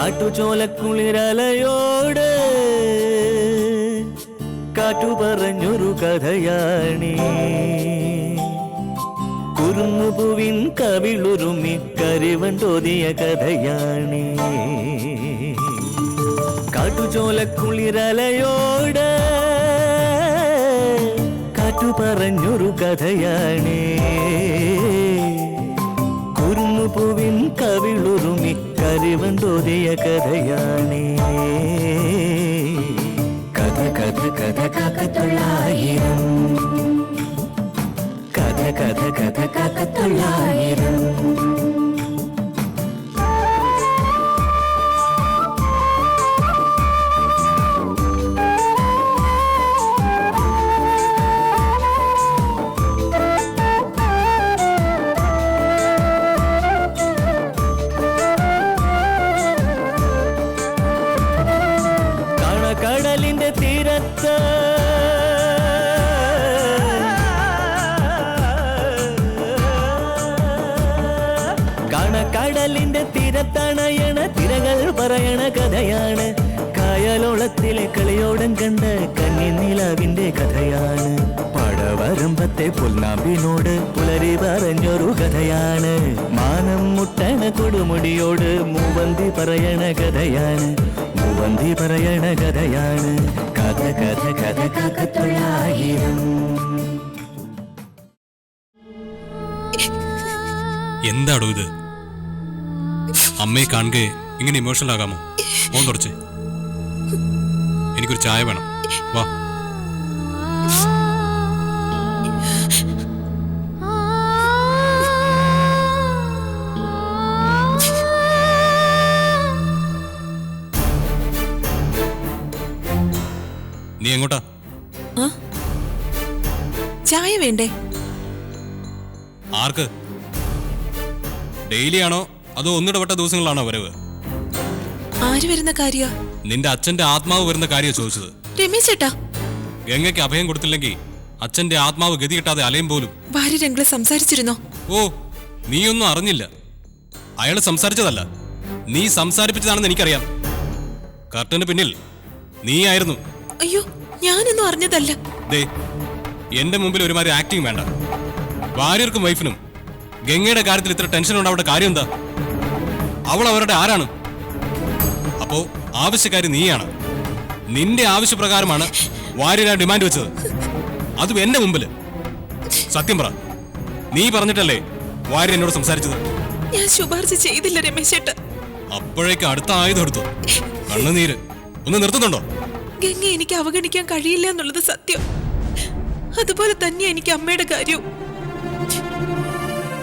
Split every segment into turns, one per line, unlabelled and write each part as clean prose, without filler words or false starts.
കാട്ടുചോലക്കുളിരലയോട് കാറ്റു പറഞ്ഞൊരു കഥയാണീ. കുരുന്നുപൂവിൻ കവിളുരുമ്മി കരിവൻ തോതിയ കഥയാണീ. കാട്ടുചോലക്കുളിരലയോട് കാറ്റു പറഞ്ഞൊരു കഥയാണീ. കുരുന്നുപൂവിൻ കവിളുരുമ്മി കരിവൻ തോതിയ കഥയാണീ. കഥ കഥ കഥ കാക്കത്തൊള്ളായിരം, കഥ കഥ കഥ കാക്കത്തൊള്ളായിരം. കടലിന്റെ തീരത്ത് കടലിന്റെ തീരത്തണയണ തിരകൾ പറയണ കഥയാണ്. കായലോളത്തിലെ കളിയോടം കണ്ട കന്നിനിലാവിന്റെ കഥയാണ്. പടവരമ്പത്തെ പുൽനാമ്പിനോട് പുലരി പറഞ്ഞൊരു കഥയാണ്. മാനം മുട്ടണ കൊടുമുടിയോട് മൂവന്തി പറയണ കഥയാണ്. മൂവന്തി പറയണ കഥയാണ്. കഥ കഥ കഥ കാക്കത്തൊള്ളായിരം.
എന്താടോ ഇത്? അമ്മയെ കാണുകയെ ഇങ്ങനെ ഇമോഷണൽ ആകാമോ? ഫോൺ തുടച്ച്. എനിക്കൊരു ചായ വേണം. വാ. നീ എങ്ങോട്ടാ?
ചായ വേണ്ടേ?
ആർക്ക്? ഡെയിലി ആണോ അതോ ഒന്നിടപെട്ട ദിവസങ്ങളാണോ വരവ്?
ആര് വരുന്ന കാര്യ?
നിന്റെ അച്ഛന്റെ ആത്മാവ് വരുന്ന കാര്യമാണ് ചോദിച്ചത്.
രമേശ് ചേട്ടാ,
ഗംഗയ്ക്ക് അഭയം കൊടുത്തില്ലെങ്കിൽ അച്ഛന്റെ ആത്മാവ് ഗതി കിട്ടാതെ അലയും പോലും.
ഭാര്യ രംഗളെ സംസാരിച്ചിരുന്നോ?
ഓ, നീയൊന്നും അറിഞ്ഞില്ല. അയാള് സംസാരിച്ചതല്ല, നീ സംസാരിപ്പിച്ചതാണെന്ന് എനിക്കറിയാം. കർട്ടന് പിന്നിൽ നീയായിരുന്നു.
അയ്യോ, ഞാനൊന്നും അറിഞ്ഞതല്ല.
ദേ, എന്റെ മുമ്പിൽ ഒരുമാതിരി ആക്ടിങ് വേണ്ട. ഭാര്യർക്കും വൈഫിനും ഗംഗയുടെ കാര്യത്തിൽ ഇത്ര ടെൻഷൻ ഉണ്ടാവേണ്ട കാര്യം എന്താ? അവൾ അവരുടെ ആരാണ്? അപ്പോ ആവശ്യക്കാരി നീയാണ്. നിന്റെ ആവശ്യപ്രകാരമാണ് വാര്യരാ ഡിമാൻഡ് വെച്ചത്, അതും എന്റെ മുമ്പില്. സത്യം പറ, നീ പറഞ്ഞിട്ടല്ലേ വാര്യ എന്നോട് സംസാരിച്ചത്?
ഞാൻ ശുപാർശ ചെയ്തില്ല രമേശ് ചേട്ടാ.
അപ്പോഴേക്ക് അടുത്ത ആയുധം എടുത്തു. കണ്ണുനീര് ഒന്ന് നിർത്തുന്നുണ്ടോ?
ഗംഗ എനിക്ക് അവഗണിക്കാൻ കഴിയില്ല എന്നുള്ളത് സത്യം. അതുപോലെ തന്നെ എനിക്ക് അമ്മയുടെ കാര്യവും.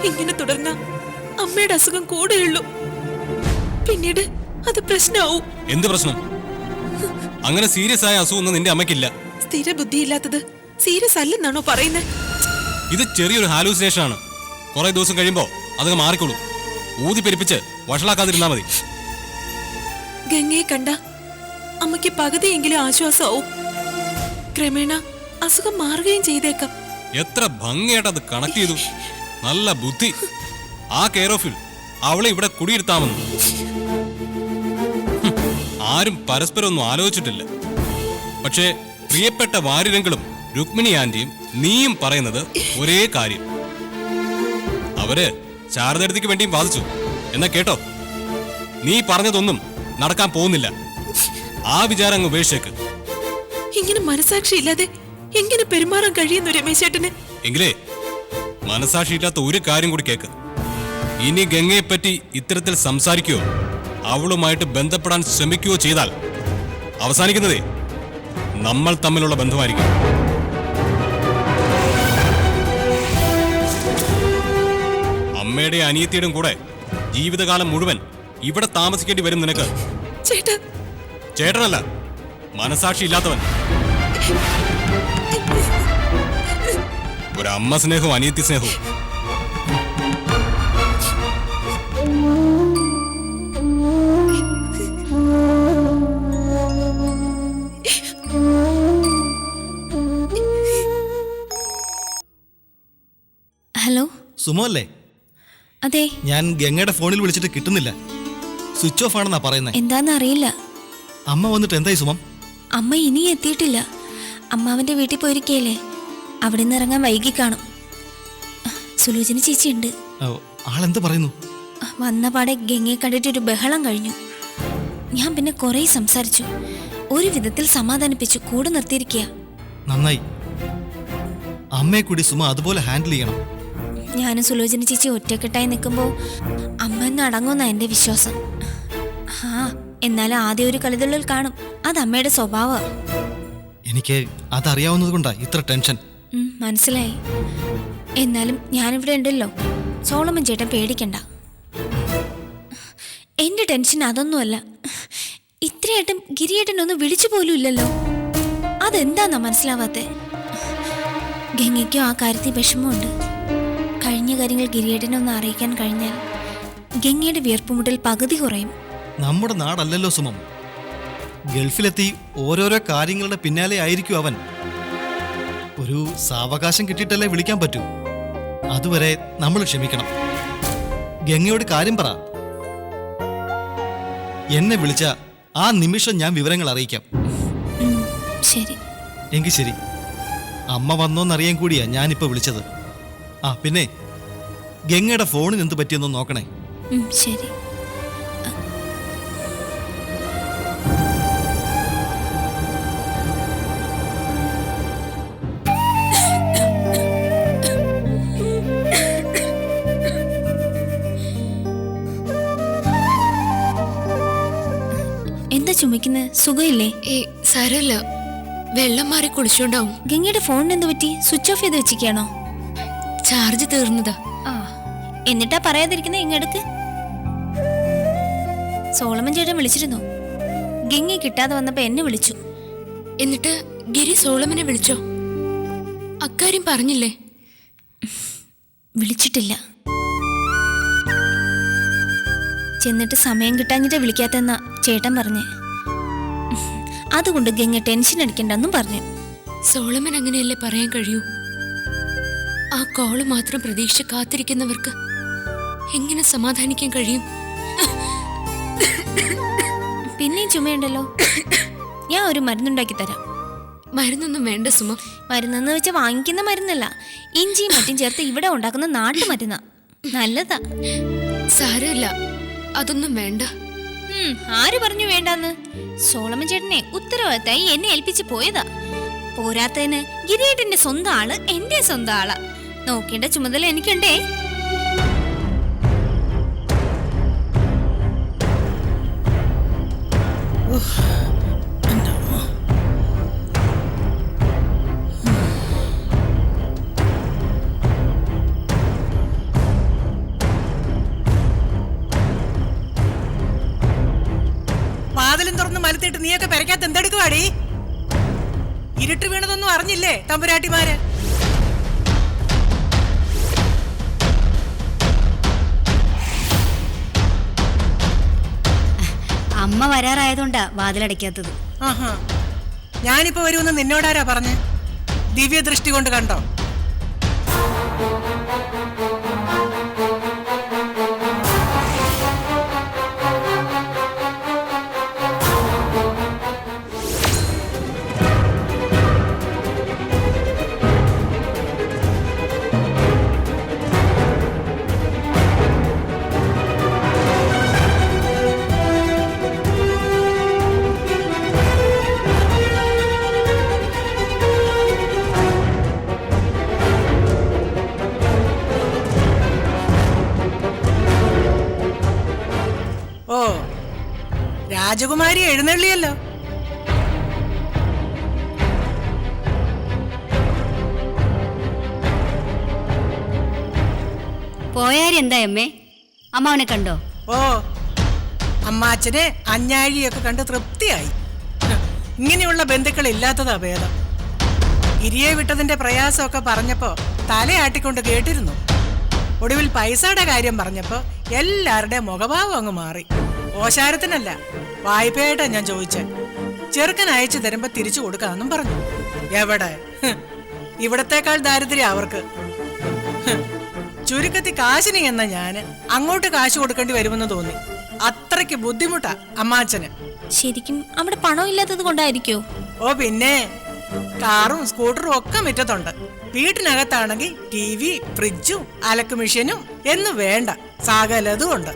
ഇങ്ങനെ തുടർന്ന അമ്മയുടെ അസുഖം കൂടെയുള്ളൂ. പിന്നീട് അത് പ്രശ്നമാവും.
എന്ത് പ്രശ്നം? അങ്ങനെ സീരിയസ് ആയ അസുഖം നിന്റെ അമ്മയ്ക്കില്ല.
സ്ഥിര ബുദ്ധിയില്ലാത്തത് സീരിയസ് അല്ലെന്നാണോ പറയുന്നത്?
ഇത് ചെറിയൊരു ഹാലൂസിനേഷൻ ആണ്. കുറെ ദിവസം കഴിയുമ്പോ അതങ്ങ് മാറിക്കോളൂ. ഊതി പെരുപ്പിച്ച് വഷളാക്കാതിരുന്നാ മതി.
ഗംഗയെ കണ്ട അമ്മയ്ക്ക് പകുതിയെങ്കിലും ആശ്വാസമാവും. ക്രമേണ അസുഖം മാറുകയും ചെയ്തേക്കാം.
എത്ര ഭംഗിയായിട്ട് അത് കണക്ട് ചെയ്തു. നല്ല ബുദ്ധി. ആ കെയർ ഓഫിൽ അവളെ ഇവിടെ കുടിയിരുത്താമെന്ന് ആരും പരസ്പരം ഒന്നും ആലോചിച്ചിട്ടില്ല. പക്ഷേ പ്രിയപ്പെട്ട വാര്യരംഗളും രുക്മിണി ആന്റിയും നീയും പറയുന്നത് ഒരേ കാര്യം. അവര് ശാരദയ്ക്ക് വേണ്ടിയും വാദിച്ചു. എന്നാ കേട്ടോ, നീ പറഞ്ഞതൊന്നും നടക്കാൻ പോകുന്നില്ല. ആ വിചാരം അങ്ങ് ഉപേക്ഷിച്ചേക്ക്.
ഇങ്ങനെ മനസാക്ഷി ഇല്ലാതെ എങ്ങനെ പെരുമാറാൻ കഴിയുന്നു രമേശ് ചേട്ടന്?
എങ്കിലേ മനസാക്ഷിയില്ലാത്ത ഒരു കാര്യം കൂടി കേക്ക്. ഇനി ഗംഗയെപ്പറ്റി ഇത്തരത്തിൽ സംസാരിക്കുകയോ അവളുമായിട്ട് ബന്ധപ്പെടാൻ ശ്രമിക്കുകയോ ചെയ്താൽ അവസാനിക്കുന്നതേ നമ്മൾ തമ്മിലുള്ള ബന്ധമായിരിക്കും. അമ്മയുടെ അനിയത്തിയുടെയും കൂടെ ജീവിതകാലം മുഴുവൻ ഇവിടെ താമസിക്കേണ്ടി വരും നിനക്ക്. ചേട്ടനല്ല, മനസാക്ഷി ഇല്ലാത്തവൻ. ഒരമ്മ സ്നേഹവും അനിയത്തി സ്നേഹവും.
ഹലോ,
സുമോ അല്ലേ?
അതെ.
ഞാൻ ഗംഗയുടെ ഫോണിൽ വിളിച്ചിട്ട് കിട്ടുന്നില്ല.
സ്വിച്ച് ഓഫ് ആണെന്നാ പറയുന്നത്.
എന്താന്ന് അറിയില്ല.
അമ്മ വന്നിട്ട് എന്തായി സുമം?
അമ്മ ഇനി എത്തിയിട്ടില്ല. അമ്മാവന്റെ വീട്ടിൽ പോയിരിക്കല്ലേ, അവിടെ നിന്ന് ഇറങ്ങാൻ വൈകി കാണും. സുലോചന ചേച്ചി ഉണ്ട്.
ആളെന്ത് പറയുന്നു?
വന്ന പാടെ ഗംഗയെ കണ്ടിട്ടൊരു ബഹളം കഴിഞ്ഞു. ഞാൻ പിന്നെ കുറെ സംസാരിച്ചു, ഒരു വിധത്തിൽ സമാധാനിപ്പിച്ചു, കൂടെ നിർത്തിയിരിക്കുക.
നന്നായി. അമ്മയെ കൂടി സുമ അതുപോലെ ഹാൻഡിൽ ചെയ്യണം.
ഞാനും സുലോചന ചേച്ചി ഒറ്റക്കെട്ടായി നിൽക്കുമ്പോൾ അമ്മ എന്ന് അടങ്ങുമെന്നാ എന്റെ വിശ്വാസം. എന്നാലും ആദ്യം ഒരു കളിതുള്ളിൽ കാണും, അത് അമ്മയുടെ സ്വഭാവം.
എനിക്ക് അതറിയാവുന്നത് കൊണ്ടാ ഇത്ര ടെൻഷൻ.
മനസ്സിലായി. എന്നാലും ഞാനിവിടെ ഉണ്ടല്ലോ, സോളമൻ ചേട്ടൻ പേടിക്കണ്ട. എന്റെ ടെൻഷൻ അതൊന്നുമല്ല. ഇത്രയായിട്ടും ഗിരിയേട്ടനൊന്നും വിളിച്ചു പോലും ഇല്ലല്ലോ. അതെന്താന്നാ മനസ്സിലാവാത്തെ? ഗംഗയ്ക്കും ആ കാര്യത്തിൽ വിഷമമുണ്ട്. കഴിഞ്ഞ കാര്യങ്ങൾ ഗിരിയേട്ടനൊന്ന് അറിയിക്കാൻ കഴിഞ്ഞാൽ ഗംഗയുടെ വിയർപ്പുമുട്ടൽ പകുതി കുറയും.
നമ്മുടെ നാടല്ലല്ലോ സുമം. ഗൾഫിലെത്തി ഓരോരോ കാര്യങ്ങളുടെ പിന്നാലെ ആയിരിക്കും അവൻ. ഒരു സാവകാശം കിട്ടിയിട്ടല്ലേ വിളിക്കാൻ പറ്റൂ. അതുവരെ നമ്മൾ ക്ഷമിക്കണം. ഗംഗയോട് കാര്യം പറ. എന്നെ വിളിച്ച ആ നിമിഷം ഞാൻ വിവരങ്ങൾ അറിയിക്കാം.
ശരി
എങ്കിൽ ശരി. അമ്മ വന്നോന്നറിയാൻ കൂടിയാ ഞാനിപ്പോ വിളിച്ചത്. പിന്നെ ഗംഗയുടെ ഫോണിന് എന്ത് പറ്റിയെന്നോ നോക്കണേ.
ശരി. എന്താ ചുമക്കുന്നത്? സുഖമില്ലേ?
സാരല്ല, വെള്ളം മാറി കുളിച്ചോണ്ടാവും.
ഗംഗയുടെ ഫോണിന് എന്ത് പറ്റി? സ്വിച്ച് ഓഫ് ചെയ്ത് വെച്ചിരിക്കാണോ?
ചാർജ് തീർന്നതാ.
എന്നിട്ടാ പറയാതിരിക്കുന്ന ഇങ്ങടുക്ക്. സോളമൻ ചേട്ടൻ വിളിച്ചിരുന്നു. ഗംഗ കിട്ടാതെ വന്നപ്പോ എന്നെ വിളിച്ചു.
എന്നിട്ട് ഗിരി സോളമനെ വിളിച്ചോ? അക്കാര്യം പറഞ്ഞില്ലേ?
വിളിച്ചിട്ടില്ല. ചെന്നിട്ട് സമയം കിട്ടാഞ്ഞിട്ട് വിളിക്കാത്തെന്നാ ചേട്ടൻ പറഞ്ഞേ. അതുകൊണ്ട് ഗംഗ ടെൻഷൻ അടിക്കണ്ടെന്നും പറഞ്ഞു.
സോളമൻ അങ്ങനെയല്ലേ പറയാൻ കഴിയൂ? ആ കോള് മാത്രം പ്രതീക്ഷ കാത്തിരിക്കുന്നവർക്ക് എങ്ങനെ സമാധാനിക്കാൻ കഴിയും?
പിന്നെയും ചുമയുണ്ടല്ലോ. ഞാൻ ഒരു മരുന്നുണ്ടാക്കി തരാം.
മരുന്നൊന്നും വേണ്ട സുമ.
മരുന്നെന്ന് വെച്ചാൽ വാങ്ങിക്കുന്ന മരുന്നല്ല, ഇഞ്ചിയും മറ്റും ചേർത്ത് ഇവിടെ ഉണ്ടാക്കുന്ന നാട്ടുമരുന്നാ. നല്ലതാ.
സാരമില്ല, അതൊന്നും വേണ്ട.
ആര് പറഞ്ഞു വേണ്ടാന്ന്? സോളമൻ ചേട്ടനെ ഉത്തരവാദിത്തമായി എന്നെ ഏൽപ്പിച്ച് പോയതാ. പോരാത്തതിന് ഗിരിയേട്ടന്റെ സ്വന്തം ആള് എന്റെ സ്വന്തം ആളാ. നോക്കേണ്ട ചുമതല എനിക്കുണ്ടേ.
വാതിലും തുറന്ന് മലത്തിട്ട് നീയൊക്കെ പെരക്കാത്ത എന്തെടുക്കുവാടി? ഇരുട്ട് വീണതൊന്നും അറിഞ്ഞില്ലേ തമ്പുരാട്ടിമാര്?
അമ്മ വരാറായതുകൊണ്ടാ വാതിലടയ്ക്കാത്തത്.
ആഹാ, ഞാനിപ്പോ വരുമെന്ന് നിന്നോടാരാ പറഞ്ഞ്? ദിവ്യ ദൃഷ്ടി കൊണ്ട് കണ്ടോ? ഓ, രാജകുമാരി എഴുന്നള്ളിയല്ലോ.
പോയാരെന്താ അമ്മേ? അമ്മാവനെ കണ്ടോ?
ഓ, അമ്മാച്ചനെ അഞ്ഞാഴിയൊക്കെ കണ്ട് തൃപ്തിയായി. ഇങ്ങനെയുള്ള ബന്ധുക്കൾ ഇല്ലാത്തതാ ഭേദം. ഗിരിയെ വിട്ടതിന്റെ പ്രയാസമൊക്കെ പറഞ്ഞപ്പോ തലയാട്ടിക്കൊണ്ട് കേട്ടിരുന്നു. ഒടുവിൽ പൈസയുടെ കാര്യം പറഞ്ഞപ്പോ എല്ലാവരുടെയും മുഖഭാവം അങ്ങ് മാറി. ഓശാരത്തിനല്ല, വായ്പയായിട്ടാ ഞാൻ ചോദിച്ചേ. ചെറുക്കൻ അയച്ചു തരുമ്പോ തിരിച്ചു കൊടുക്കാന്നും പറഞ്ഞു. എവിടെ? ഇവിടത്തേക്കാൾ ദാരിദ്ര്യം അവർക്ക്. ചുരുക്കത്തിൽ കാശിന് എന്ന ഞാന് അങ്ങോട്ട് കാശ് കൊടുക്കേണ്ടി വരുമെന്ന് തോന്നി. അത്രയ്ക്ക് ബുദ്ധിമുട്ടാ അമ്മാച്ചന്.
ശരിക്കും അവിടെ പണം ഇല്ലാത്തത് കൊണ്ടായിരിക്കോ?
ഓ പിന്നെ, കാറും സ്കൂട്ടറും ഒക്കെ മുറ്റത്തുണ്ട്. വീട്ടിനകത്താണെങ്കിൽ TV, ഫ്രിഡ്ജും അലക്ക് മെഷീനും എന്ന് വേണ്ട സകലതും ഉണ്ട്.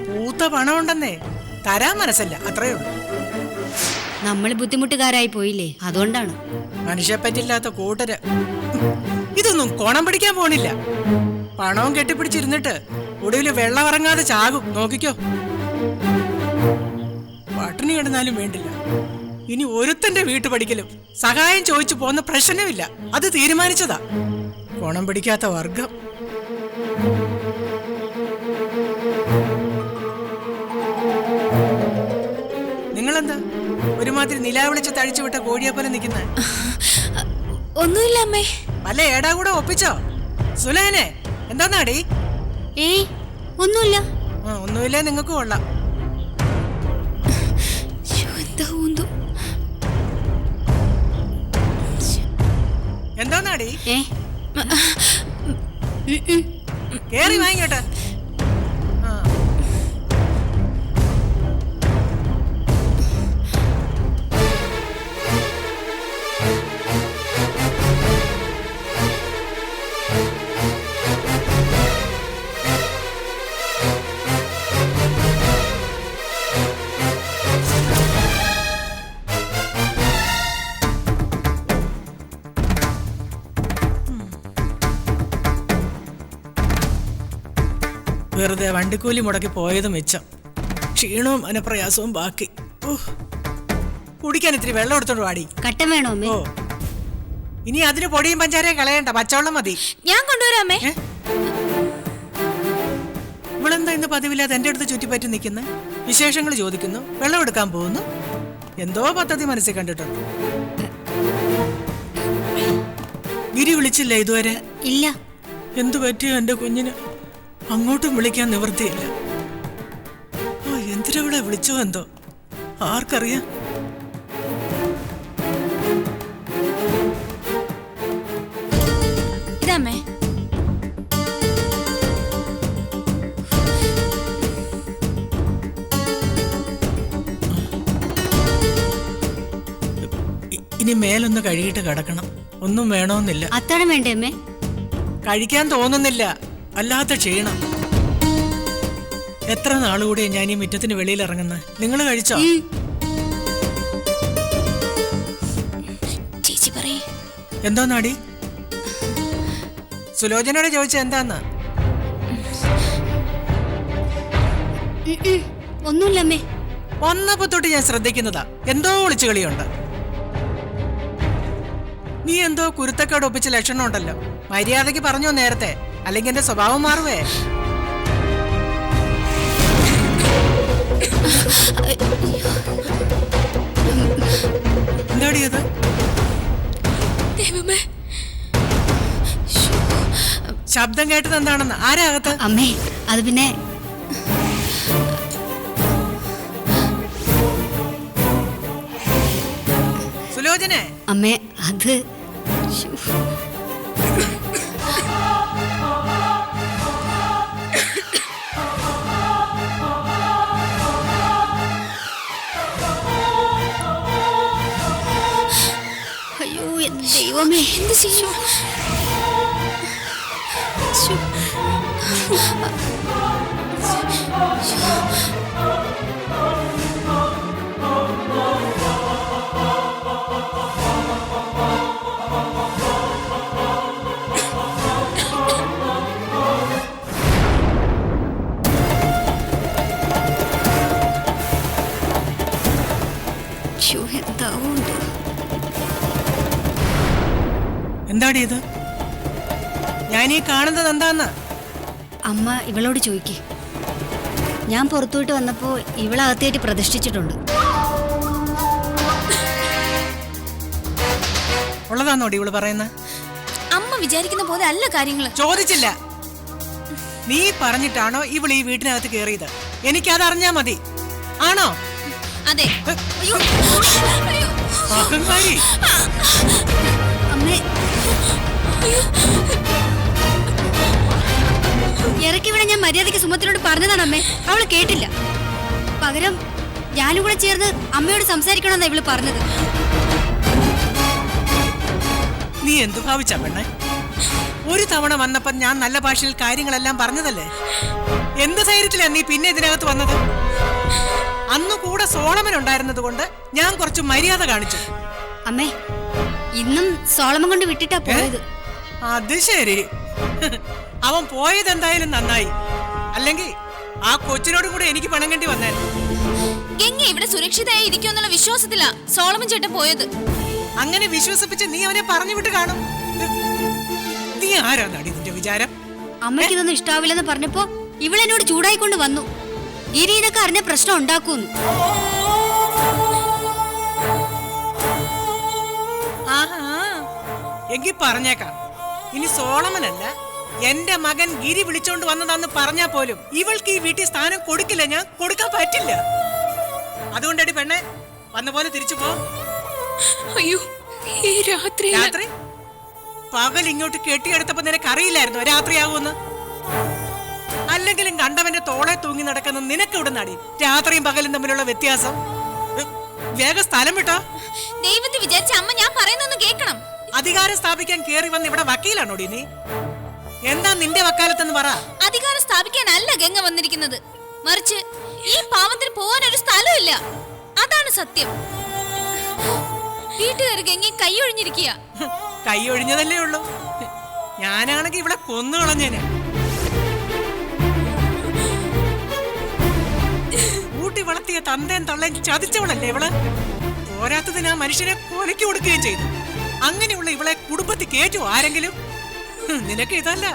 പൂത്ത പണം ഉണ്ടെന്നേ, തരാൻ മനസ്സില്ല, അത്രയേ ഉള്ളൂ.
നമ്മൾ ബുദ്ധിമുട്ടുകാരായി പോയില്ലേ, അതുകൊണ്ടാണ്.
മനുഷ്യപ്പറ്റില്ലാത്ത കൂട്ടര്. ഇതൊന്നും കോണം പിടിക്കാൻ പോണില്ല. പണവും കെട്ടിപ്പിടിച്ചിരുന്നിട്ട് ഒടുവില് വെള്ളം ഇറങ്ങാതെ ചാകും, നോക്കിക്കോ. പട്ടിണി കിടന്നാലും വേണ്ടില്ല, ഇനി ഒരുത്തന്റെ വീട്ടു പഠിക്കലും സഹായം ചോദിച്ചു പോകുന്ന പ്രശ്നമില്ല. അത് തീരുമാനിച്ചതാ. കോണം പിടിക്കാത്ത വർഗം. നിങ്ങളെന്താ ഒരുമാതിരി നിലാവിളിച്ച് തഴിച്ചു വിട്ട കോഴിയെ പോലെ നിൽക്കുന്ന?
ഒന്നുമില്ല അമ്മേ.
വല്ല ഏടാ കൂടെ ഒപ്പിച്ചോ? സുലേനെ എന്താന്നാടി?
ഏയ് ഒന്നുമില്ല.
ഒന്നുമില്ലേ, നിങ്ങൾക്ക് കൊള്ളാം.
എന്താ ഊന്തു?
എന്താന്നാടി?
ഏ
കേറി വാങ്ങിക്കോട്ടെ. വെറുതെ വണ്ടിക്കൂലി മുടക്കി പോയത് മിച്ചം. ക്ഷീണവും മനപ്രയാസവും ബാക്കി. കുടിക്കാൻ ഇത്തിരി വെള്ളം എടുത്തോണ്ട് വാടി.
കട്ടൻ വേണോ അമ്മേ?
ഓ, ഇനി അതിന് പൊടിയും പഞ്ചാരയും കളയണ്ട, പച്ചവെള്ളം മതി.
ഞാൻ കൊണ്ടുവരാമേ.
ഇവളെന്താ ഇന്ന് പതിവില്ലാതെ എന്റെ അടുത്ത് ചുറ്റിപ്പറ്റി നിൽക്കുന്നു? വിശേഷങ്ങൾ ചോദിക്കുന്നു, വെള്ളം എടുക്കാൻ പോകുന്നു. എന്തോ പദ്ധതി മനസ്സിൽ കണ്ടിട്ടുണ്ട്. ഗിരി വിളിച്ചില്ല ഇതുവരെ?
ഇല്ല.
എന്തു പറ്റിയോ എന്റെ കുഞ്ഞിന്? അങ്ങോട്ടും വിളിക്കാൻ നിവൃത്തിയില്ല. ഓ, എന്തിനവിടെ വിളിച്ചോ എന്തോ, ആർക്കറിയാം.
ഇതമ്മേ.
ഇനി മേലൊന്ന് കഴുകിയിട്ട് കിടക്കണം. ഒന്നും വേണമെന്നില്ല.
അത്താഴം വേണ്ടേ അമ്മേ?
കഴിക്കാൻ തോന്നുന്നില്ല, അല്ലാത്ത ക്ഷീണം. എത്ര നാളുകൂടെ ഞാൻ ഈ മുറ്റത്തിന് വെളിയിൽ ഇറങ്ങുന്നത്? നിങ്ങൾ കഴിച്ചോ?
ചേച്ചി പറയേ.
എന്തോന്നാടി? സുലോചനയോട് ചോദിച്ച എന്താന്ന്?
ഒന്നുമില്ല അമ്മേ.
വന്നപ്പോ തൊട്ട് ഞാൻ ശ്രദ്ധിക്കുന്നതാ, എന്തോ ഒളിച്ചു കളിയുണ്ട്. നീ എന്തോ കുരുത്തക്കേട് ഒപ്പിച്ച ലക്ഷണം ഉണ്ടല്ലോ. മര്യാദയ്ക്ക് പറഞ്ഞോ നേരത്തെ, അല്ലെങ്കിൽ എന്റെ സ്വഭാവം മാറുവേ. എന്താടി അത്? ശബ്ദം കേട്ടത് എന്താണെന്ന്? ആരാ അകത്ത്?
അമ്മേ, അത് പിന്നെ
സുലോചനെ.
അമ്മേ, അത് അയ്യോ, എന്റെ ദൈവമേ, എന്ത് ചെയ്യും?
എന്താടി ഇത്? ഞാനീ കാണുന്നത് എന്താന്ന്?
അമ്മ ഇവളോട് ചോദിക്കേ. ഞാൻ പുറത്തോട്ട് വന്നപ്പോ ഇവളകത്തേറ്റ് പ്രതിഷ്ഠിച്ചിട്ടുണ്ട്.
ഉള്ളതാന്നോടി ഇവള് പറയുന്ന?
അമ്മ വിചാരിക്കുന്ന പോലെ അല്ല കാര്യങ്ങള്.
ചോദിച്ചില്ല. നീ പറഞ്ഞിട്ടാണോ ഇവൾ ഈ വീട്ടിനകത്ത് കയറിയത്? എനിക്കതറിഞ്ഞാ മതി. ആണോ?
അതെ.
അഹങ്കാരി.
അമ്മേ, ഇറക്കി ഇവിടെ ഞാൻ മര്യാദയ്ക്ക് സുമത്തിനോട് പറഞ്ഞതാണ് അമ്മേ. അവള് കേട്ടില്ല. പകരം ഞാനും കൂടെ ചേർന്ന് അമ്മയോട് സംസാരിക്കണമെന്നാ ഇവള് പറഞ്ഞത്.
നീ എന്തു ഭാവിച്ച പെണ്ണെ? ഒരു തവണ വന്നപ്പോ ഞാൻ നല്ല ഭാഷയിൽ കാര്യങ്ങളെല്ലാം പറഞ്ഞതല്ലേ? എന്ത് ധൈര്യത്തിലാ നീ പിന്നെ ഇതിനകത്ത് വന്നത്? അന്ന് കൂടെ സോളമൻ ഉണ്ടായിരുന്നത് കൊണ്ട് ഞാൻ കുറച്ച് മര്യാദ കാണിച്ചു.
അമ്മേ, ഇന്നും സോളമൻ കൊണ്ട് വിട്ടിട്ടാ പോയത്.
അത് ശരി. അവൻ പോയത് എന്തായാലും നന്നായി. അല്ലെങ്കിൽ ആ കൊച്ചിനോടും കൂടെ എനിക്ക് പണങ്ങേണ്ടി വന്നായിരുന്നു.
ഗംഗ ഇവിടെ സുരക്ഷിതയായി ഇരിക്കുമെന്നുള്ള വിശ്വാസത്തിലാ സോളമൻ ചേട്ടൻ പോയത്.
അങ്ങനെ വിശ്വസിപ്പിച്ച് നീ അവനെ പറഞ്ഞു വിട്ട് കാണും. നീ ആരാന്നാടി നിന്റെ വിചാരം?
അമ്മയ്ക്ക് ഇതൊന്നും ഇഷ്ടാവില്ലെന്ന് പറഞ്ഞപ്പോ ഇവളെന്നോട് ചൂടായിക്കൊണ്ട് വന്നു. ഗിരി ഇതൊക്കെ അറിഞ്ഞ പ്രശ്നം ഉണ്ടാക്കൂന്ന്.
ആഹാ, എങ്കി പറഞ്ഞേക്കാം. ഇനി സോളമനല്ല, എന്റെ മകൻ ഗിരി വിളിച്ചോണ്ട് വന്നതാന്ന് പറഞ്ഞാ പോലും ഇവൾക്ക് ഈ വീട്ടിൽ സ്ഥാനം കൊടുക്കില്ല. ഞാൻ കൊടുക്കാൻ പറ്റില്ല. അതുകൊണ്ടടി പെണ്ണെ, വന്ന പോലെ തിരിച്ചു പോ.
അയ്യോ, ഈ രാത്രി
രാത്രി പകൽ ഇങ്ങോട്ട് കെട്ടിയെടുത്തപ്പോ നിനക്ക് അറിയില്ലായിരുന്നോ രാത്രിയാകുമെന്ന്? അല്ലെങ്കിലും കണ്ടവന്റെ തോളെ തൂങ്ങി നടക്കുന്ന നിനക്ക് ഇവിടെ നടി രാത്രിയും പകലും തമ്മിലുള്ള വ്യത്യാസം. വേഗം സ്ഥലം വിട്ടോ.
ദൈവത്തെ വിചാരിച്ച അമ്മ ഞാൻ പറയുന്നൊന്ന് കേൾക്കണം.
അധികാരം സ്ഥാപിക്കാൻ കേറി വന്ന് ഇവിടെ വക്കീലാണോടി നീ? എന്താ നിന്റെ വക്കാലത്തെന്ന് പറ.
അധികാരം സ്ഥാപിക്കാനല്ല ഗംഗ വന്നിരിക്കുന്നത്, മറിച്ച് ഈ പാവത്തിന് പോവാൻ ഒരു സ്ഥലമില്ല. അതാണ് സത്യം. വീട്ടുകാർ ഗംഗ കൈയൊഴിഞ്ഞിരിക്കുക.
കൈ ഒഴിഞ്ഞതല്ലേ ഉള്ളൂ. ഞാനാണെങ്കിൽ ഇവിടെ കൊന്നു കളഞ്ഞേനെ. ഊട്ടി വളർത്തിയ തന്തേം തള്ളേം ചതിച്ചവളല്ലേ ഇവള്? പോരാത്തതിന് ആ മനുഷ്യനെ കൊലയ്ക്ക് കൊടുക്കുകയും ചെയ്തു. അങ്ങനെയുള്ള ഇവളെ കുടുംബത്തിൽ കേറ്റു ആരെങ്കിലും? നിനക്ക് ഇതല്ല,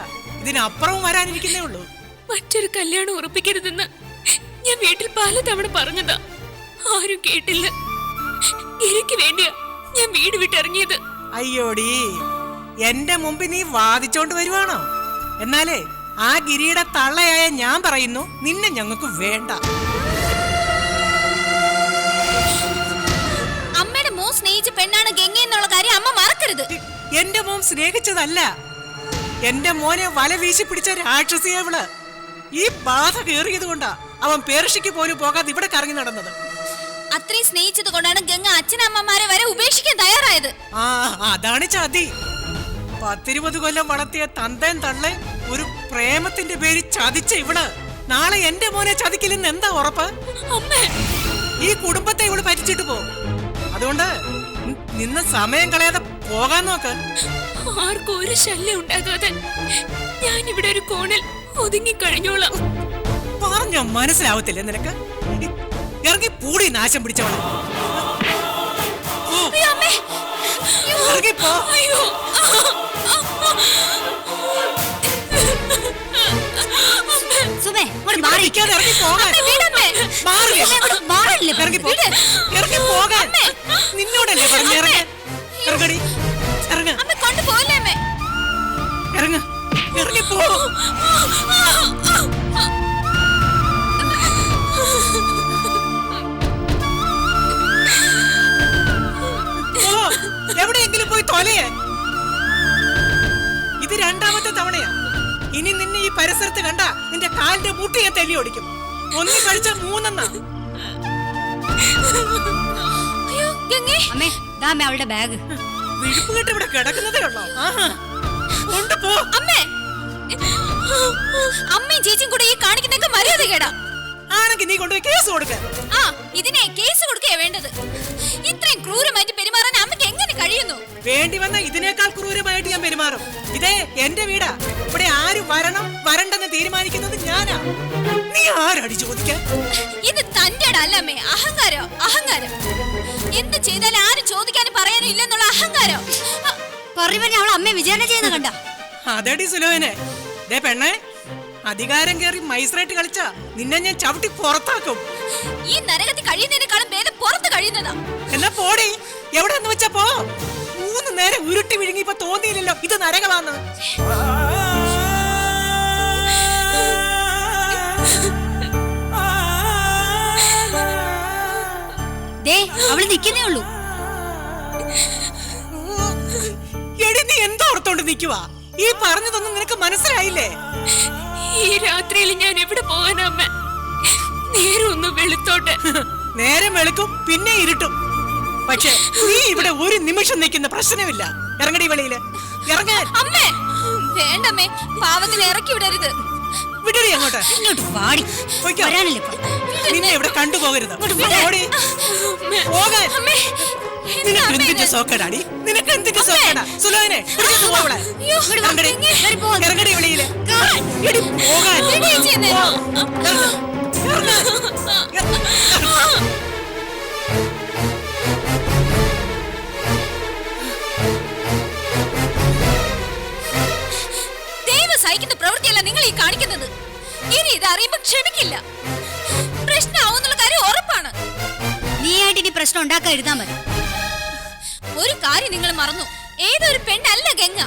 ഇതിനപ്പുറവും വരാനിരിക്കുന്നേ ഉള്ളൂ.
മറ്റൊരു കല്യാണം ഉറപ്പിക്കരുതെന്ന് ഞാൻ വീട്ടിൽ പലതവണ പറഞ്ഞതാ. ആരും കേട്ടില്ല. എനിക്ക് വേണ്ടിയാ ഞാൻ വീട് വിട്ടിറങ്ങിയത്.
അയ്യോടി, എന്റെ മുമ്പിൽ നീ വാദിച്ചോണ്ട് വരുവാണോ? എന്നാലേ ആ ഗിരിയുടെ തള്ളയായ ഞാൻ പറയുന്നു, നിന്നെ ഞങ്ങൾക്ക് വേണ്ട.
അമ്മയുടെ മോൻ സ്നേഹിച്ച പെണ്ണാണ് ഗംഗ എന്നുള്ള കാര്യം അമ്മ മറക്കരുത്.
എന്റെ മോൻ സ്നേഹിച്ചതല്ല, എന്റെ മോനെ വല വീശി പിടിച്ച രാക്ഷസിയവള്. ഈ ബാധ കേറിയത് കൊണ്ടാ അവൻ പേർഷ്യക്ക് പോലും പോകാതെ ഇവിടെ കറങ്ങി നടന്നത്.
അത്രയും സ്നേഹിച്ചത് കൊണ്ടാണ് ഗംഗ അച്ഛനമ്മമാരെ വരെ ഉപേക്ഷിക്കാൻ തയ്യാറായത്.
ആ, അതാണ് ചതി. 10-20 കൊല്ലം വളർത്തിയ തന്തേൻ തള്ളെ ഒരു പ്രേമത്തിന്റെ പേര് ചതിച്ച ഇവള് നാളെ എന്റെ മോനെ ചതിക്കില്ലെന്ന് എന്താ ഉറപ്പ്?
അമ്മേ,
ഈ കുടുംബത്തെ ഇവള് പറ്റിച്ചിട്ട് പോ. അതുകൊണ്ട് നിന്ന് സമയം കളയാതെ പോകാൻ നോക്ക്.
ആർക്കും ഒരു ശല്യം ഉണ്ടാകാതെ ഞാൻ ഇവിടെ ഒരു കോണിൽ ഒതുങ്ങി കഴിഞ്ഞോളാം.
പറഞ്ഞ മനസ്സിലാവത്തില്ലേ നിനക്ക്? ഇറങ്ങി പൂടി നാശം പിടിച്ചവളെ.
അയ്യോ, അമ്മേ.
ഇറങ്ങിപ്പോ.
അയ്യോ,
സുമേ, ഇങ്ങോട്ട് മാറി.
ഇരിക്കാതെ ഇറങ്ങി പോകാൻ.
അമ്മേ, വീടമ്മേ.
മാറി.
സുമേ, ഇങ്ങോട്ട് മാറില്ലേ?
ഇറങ്ങി പോ. ഇറങ്ങി പോകാൻ. നിന്നോടല്ലേ പറഞ്ഞ ഇറങ്ങി. ഇറങ്ങടി, ഇറങ്ങ,
അമ്മ കൊണ്ടുപോകല്ലേ അമ്മേ.
ഇറങ്ങ, ഇറങ്ങിപ്പോ. എവിടെയെങ്കിലും പോയി തൊലയേ. ഇത് 2ാമത്തെ തവണയാ. ഇനി നിന്നെ ഈ പരിസരത്ത് കണ്ട നിന്റെ കാലിന്റെ മുട്ടി ഞാൻ തല്ലി ഓടിക്കും. ഒന്ന് കഴിച്ച 3
അയ്യോ, ഗംഗേ.
അമ്മേ, ദാ അമ്മേ അവളുടെ ബാഗ്.
വിഴുപ്പ് കെട്ട് ഇവിടെ കിടക്കുന്നതേ ഉള്ളോ? കൊണ്ടുപോ.
അമ്മേ, അമ്മയും ചേച്ചിയും കൂടെ ഈ കാണിക്കുന്നൊക്കെ മര്യാദ കേടാ.
ആണെങ്കിൽ നീ കൊണ്ടുപോയി കേസ് കൊടുക്ക.
ആ, ഇതിനെ കേസ് കൊടുക്കേ വേണ്ടത്. ഇത്രയും ക്രൂരമായിട്ട് പെരുമാറാൻ അമ്മയ്ക്ക് എങ്ങനെ കഴിയുന്നു?
വേണ്ടി വന്ന ഇതിനേക്കാൾ ക്രൂരമായിട്ട് ഞാൻ പെരുമാറും. ഇതേ എന്റെ വീടാ. ഇവിടെ ആര് വരണം വരണ്ടെന്ന് തീരുമാനിക്കുന്നത് ഞാനാ. നീ ആരടി ചോദിക്കാൻ?
ഇത് തന്റെ അല്ല അമ്മേ, അഹങ്കാരം, അഹങ്കാരം. എന്ത് ചെയ്താലും ആരും ചോദിക്കാനും പറയാനും ഇല്ലെന്നുള്ള അഹങ്കാരം.
പറഞ്ഞ അവൾ അമ്മയെ വിചാരണ ചെയ്യുന്ന കണ്ട.
അതടി സുലോനെ. ദേ പെണ്ണേ, അധികാരം കയറി മൈസ്രേറ്റ് കളിച്ച നിന്നെ ഞാൻ ചവിട്ടി പുറത്താക്കും.
ഈ നരകത്തിൽ കഴിയുന്നതിനേക്കാളും ഭേദം പുറത്ത് കഴിയുന്നതാ.
എന്നാ പോടി. എവിടെ എന്ന് വെച്ചാ പോ. 3 നേരം ഉരുട്ടി വിഴുങ്ങി ഇപ്പൊ തോന്നിയില്ലല്ലോ ഇത് നരകമാന്ന്.
ദേ അവള് നിക്കുന്നേ ഉള്ളൂ.
എടി നീ എന്താ ഓർത്തോണ്ട് നിക്കുവാ? ഈ പറഞ്ഞതൊന്നും നിനക്ക് മനസ്സിലായില്ലേ?
ഈ രാത്രിയിൽ ഞാൻ എവിടെ പോകാനാ അമ്മ? നേരെ ഒന്ന് വെളുത്തോട്ടെ.
നേരം വെളുക്കും പിന്നെ ഇരുട്ടും. പക്ഷെ നീ ഇവിടെ ഒരു നിമിഷം നിൽക്കുന്ന പ്രശ്നമില്ല. ഇറങ്ങടി വെളിയില്, ഇറങ്ങാൻ.
അമ്മേ വേണ്ടമ്മേ, പാവത്തിന് ഇറക്കി വിടരുത്.
വിടടി അങ്ങോട്ട്.
ഇങ്ങോട്ട് വാടി.
പോയിക്കോ.
വരാനല്ലേ ഇപ്പൊ?
നിന്നെ ഇവിടെ കണ്ടുപോകരുത്. ഓടി.
അമ്മേ,
പോകാൻ.
അമ്മേ,
നിനക്ക്
അമ്മേ,
എന്തിന്റെ സോക്കേടാടി? നിനക്ക് എന്തിന്റെ സോക്കേടാ? സുലോചനെ, പിടിച്ചിട്ട് പോ ഇവിടെ. ഇറങ്ങടി. ഇറങ്ങടി വെളിയില്. എടി, പോകാൻ.
എടി, ചെയ്യുന്നേ.
ഇറങ്ങ്. ഇറങ്ങ്.
ദൈവം സഹിക്കുന്ന പ്രവൃത്തിയല്ല നിങ്ങൾ ഈ കാണിക്കുന്നത്. ഇനി ഇത് അറിയുമ്പോ ക്ഷമിക്കില്ല. പ്രശ്നമാവുന്നുള്ള കാര്യം ഉറപ്പാണ്.
നീ ആയിട്ട് ഇനി പ്രശ്നം ഉണ്ടാക്കാതിരുന്നാ മതി.
ഒരു കാര്യം നിങ്ങൾ മറന്നു. ഏതൊരു പെണ്ണല്ല ഗംഗ.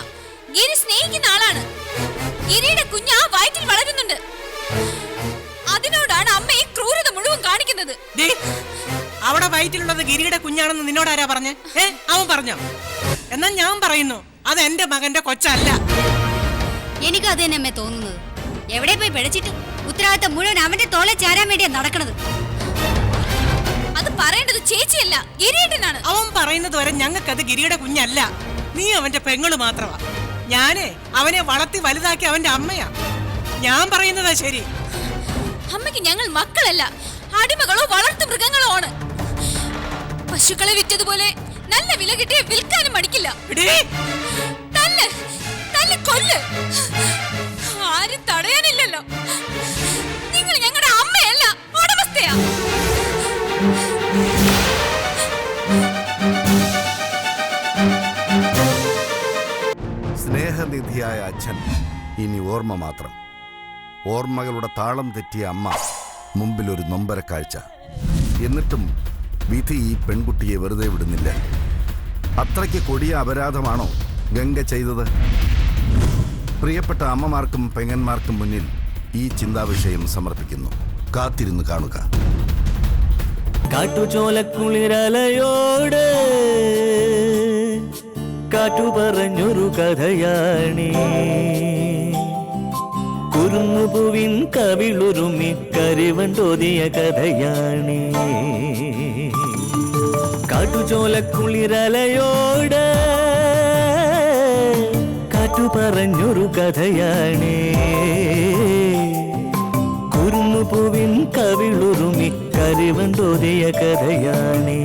ഗിരി സ്നേഹിക്കുന്ന ആളാണ്. ഗിരിയുടെ കുഞ്ഞ് ആ വയറ്റിൽ വളരുന്നുണ്ട്. അതിനോടാണ് അമ്മ ഈ ക്രൂരത മുഴുവൻ കാണിക്കുന്നത്.
ദേ, അവിടെ വയറ്റിലുള്ളത് ഗിരിയുടെ കുഞ്ഞാണെന്ന് നിന്നോട് ആരാ പറഞ്ഞേ? അവൻ പറഞ്ഞോ? എന്നാ ഞാൻ പറയുന്നു, അത് എന്റെ മകന്റെ കൊച്ചല്ല.
എനിക്ക് അത് തന്നെ അമ്മേ തോന്നുന്നത്. എവിടെ പോയി പിഴച്ചിട്ട് ഉത്തരവാദിത്തം മുഴുവൻ അവന്റെ തോളെ ചാരാൻ വേണ്ടിയാ നടക്കണത്.
അത് പറയേണ്ടത് ചേച്ചിയല്ല, ഗിരിയേട്ടനാണ്.
അവൻ പറയുന്നത് വരെ ഞങ്ങൾക്കത് ഗിരിയുടെ കുഞ്ഞല്ല. നീ അവന്റെ പെങ്ങള് മാത്രമാ. ഞാനേ അവനെ വളർത്തി വലുതാക്കി അവന്റെ അമ്മയാ. ഞാൻ പറയുന്നതാ ശരി.
അമ്മയ്ക്ക് ഞങ്ങൾ മക്കളല്ല, അടിമകളോ വളർത്തു മൃഗങ്ങളോ ആണ്. പശുക്കളെ വിറ്റതുപോലെ നല്ല വില കിട്ടിയ വിൽക്കാനും മടിക്കില്ല.
എടീ,
തല്ല്, തല്ല്, കൊല്ല്. ആരും തടയാനില്ലല്ലോ. നിങ്ങൾ ഞങ്ങളുടെ അമ്മയല്ല, ഉടമസ്ഥയാ.
സ്നേഹനിധിയായ അച്ഛൻ ഇനി ഓർമ്മ മാത്രം. ഓർമ്മകളുടെ താളം തെറ്റിയ അമ്മ മുമ്പിലൊരു നൊമ്പരക്കാഴ്ച. എന്നിട്ടും വിധി ഈ പെൺകുട്ടിയെ വെറുതെ വിടുന്നില്ല. അത്രയ്ക്ക് കൊടിയ അപരാധമാണോ ഗംഗ ചെയ്തത്? പ്രിയപ്പെട്ട അമ്മമാർക്കും പെങ്ങന്മാർക്കും മുന്നിൽ ഈ ചിന്താവിഷയം സമർപ്പിക്കുന്നു. കാത്തിരുന്ന് കാണുക.
കാട്ടുചോലക്കുളിരലയോട് കാറ്റു പറഞ്ഞൊരു കഥയാണേ. കുറുമുപുവിൻ കവിളുരുമി കരിവണ്ടോതിയ കഥയാണേ. കാട്ടുചോലക്കുളിരലയോട് കാറ്റു പറഞ്ഞൊരു കഥയാണേ. കുറുമുപുവിൻ കവിളുരുമി കരിവണ്ടോതിയ കഥയാണേ.